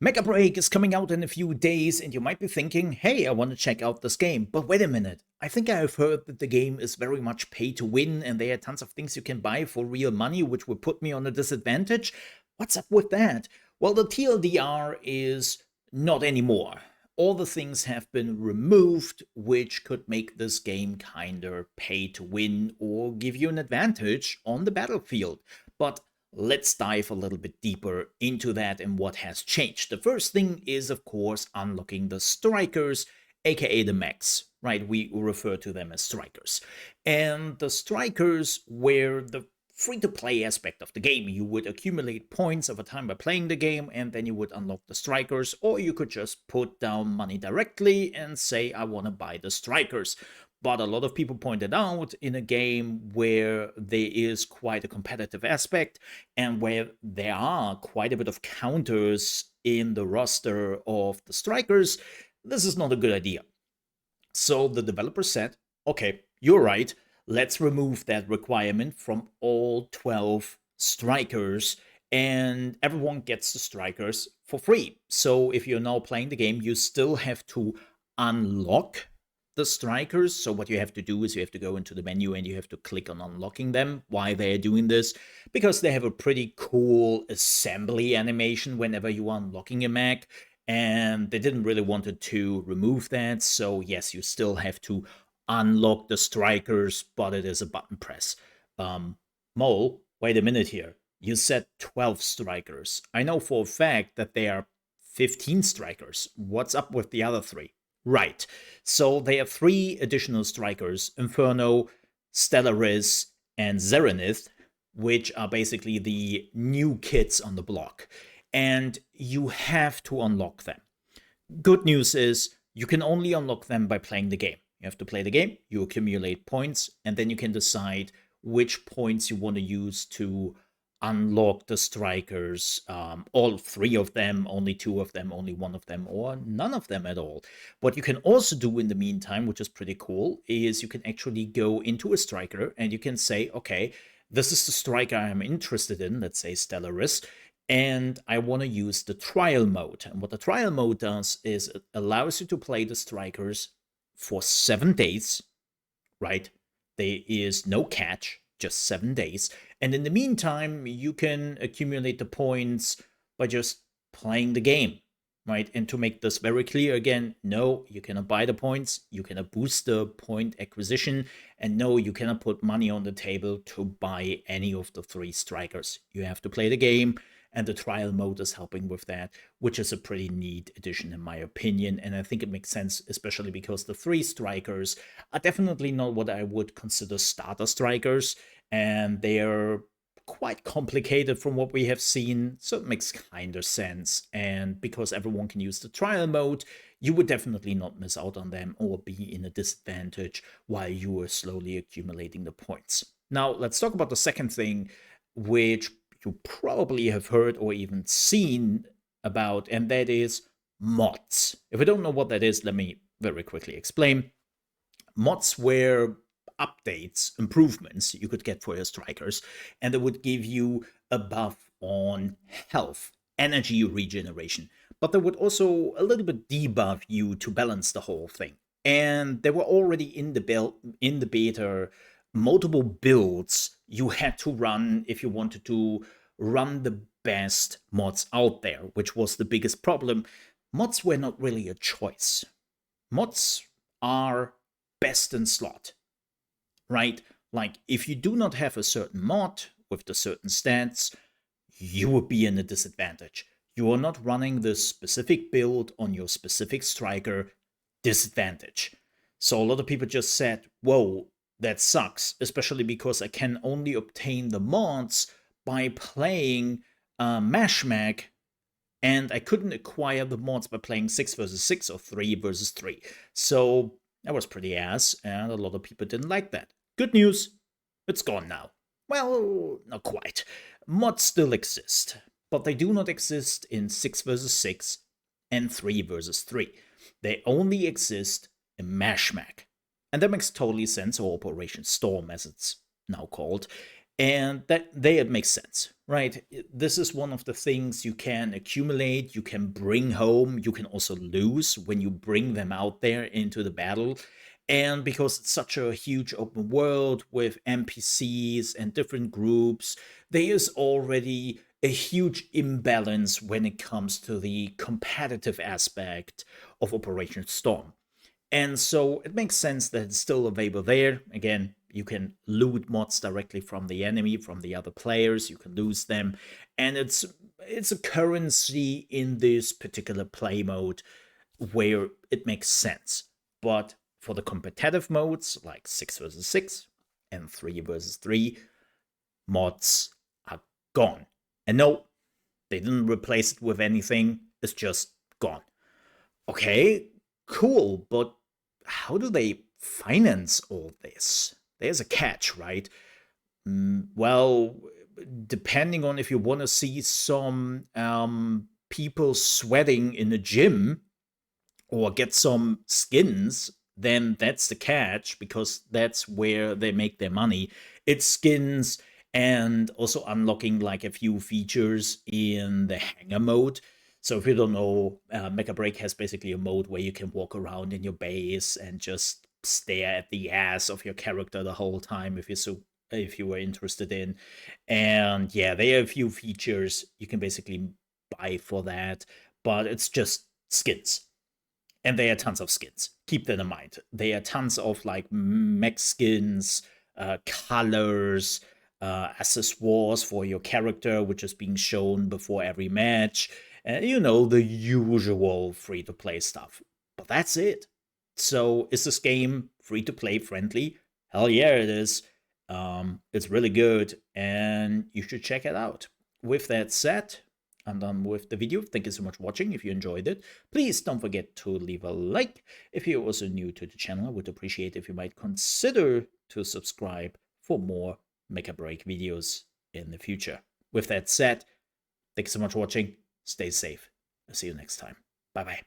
Mecha Break is coming out in a few days, and you might be thinking, hey, I want to check out this game. But wait a minute, I think I have heard that the game is very much pay to win, and there are tons of things you can buy for real money, which would put me on a disadvantage. What's up with that? Well, the TLDR is not anymore. All the things have been removed, which could make this game kinda pay to win or give you an advantage on the battlefield. But let's dive a little bit deeper into that and what has changed. The first thing is, of course, unlocking the strikers, aka the mechs, right? We refer to them as strikers. And the strikers were the free-to-play aspect of the game. You would accumulate points over time by playing the game, and then you would unlock the strikers, or you could just put down money directly and say, I want to buy the strikers. But a lot of people pointed out in a game where there is quite a competitive aspect and where there are quite a bit of counters in the roster of the strikers, this is not a good idea. So the developer said, okay, you're right, let's remove that requirement from all 12 strikers and everyone gets the strikers for free. So if you're now playing the game, you still have to unlock the strikers. So what you have to do is you have to go into the menu and you have to click on unlocking them. Why they're doing this? Because they have a pretty cool assembly animation whenever you are unlocking a mech, and they didn't really wanted to remove that. So yes, you still have to unlock the strikers, but it is a button press. Mole, wait a minute here. You said 12 strikers. I know for a fact that there are 15 strikers. What's up with the other three? Right. So they have 3 additional strikers, Inferno, Stellaris, and Zerenith, which are basically the new kids on the block. And you have to unlock them. Good news is you can only unlock them by playing the game. You have to play the game, you accumulate points, and then you can decide which points you want to use to unlock the strikers, all 3 of them, only 2 of them, only 1 of them, or none of them at all. What you can also do in the meantime, which is pretty cool, is you can actually go into a striker and you can say, okay, this is the striker I'm interested in, let's say Stellaris, and I want to use the trial mode. And what the trial mode does is it allows you to play the strikers for 7 days, right? There is no catch, just 7 days. And in the meantime, you can accumulate the points by just playing the game, right? And to make this very clear again, no, you cannot buy the points, you cannot boost the point acquisition, and no, you cannot put money on the table to buy any of the 3 strikers. You have to play the game, and the trial mode is helping with that, which is a pretty neat addition in my opinion, and I think it makes sense, especially because the 3 strikers are definitely not what I would consider starter strikers, and they're quite complicated from what we have seen, so it makes kind of sense. And because everyone can use the trial mode, you would definitely not miss out on them or be in a disadvantage while you are slowly accumulating the points. Now, let's talk about the second thing, which you probably have heard or even seen about, and that is mods. If you don't know what that is, let me very quickly explain. Mods were updates, improvements you could get for your strikers, and it would give you a buff on health, energy regeneration, but they would also a little bit debuff you to balance the whole thing. And they were already in the beta multiple builds you had to run if you wanted to run the best mods out there, which was the biggest problem. Mods were not really a choice. Mods are best in slot, right? Like, if you do not have a certain mod with the certain stats, you would be in a disadvantage. You are not running the specific build on your specific striker, disadvantage. So a lot of people just said, whoa, that sucks, especially because I can only obtain the mods by playing Mech, and I couldn't acquire the mods by playing 6 versus 6 or 3 versus 3. So that was pretty ass, and a lot of people didn't like that. Good news, it's gone now. Well, not quite. Mods still exist, but they do not exist in 6 versus 6 and 3 versus 3. They only exist in Mech. And that makes totally sense, or Operation Storm as it's now called. And that there it makes sense, right? This is one of the things you can accumulate, you can bring home, you can also lose when you bring them out there into the battle. And because it's such a huge open world with NPCs and different groups, there is already a huge imbalance when it comes to the competitive aspect of Operation Storm. And so it makes sense that it's still available there. Again, you can loot mods directly from the enemy, from the other players. You can lose them, and it's a currency in this particular play mode where it makes sense. But for the competitive modes like 6 versus 6 and 3 versus 3, mods are gone. And no, they didn't replace it with anything. It's just gone. Okay, cool, but how do they finance all this? There's a catch, right? Well, depending on if you want to see some people sweating in a gym or get some skins, then that's the catch, because that's where they make their money. It's skins and also unlocking like a few features in the hangar mode. So if you don't know, Mecha Break has basically a mode where you can walk around in your base and just stare at the ass of your character the whole time if you were interested in. And yeah, there are a few features you can basically buy for that, but it's just skins. And there are tons of skins. Keep that in mind. There are tons of like mech skins, colors, accessoires for your character, which is being shown before every match. You know, the usual free to play stuff. But that's it. So, is this game free to play friendly? Hell yeah, it is. It's really good, and you should check it out. With that said, I'm done with the video. Thank you so much for watching. If you enjoyed it, please don't forget to leave a like. If you're also new to the channel, I would appreciate if you might consider to subscribe for more Mecha Break videos in the future. With that said, thank you so much for watching. Stay safe. I'll see you next time. Bye bye.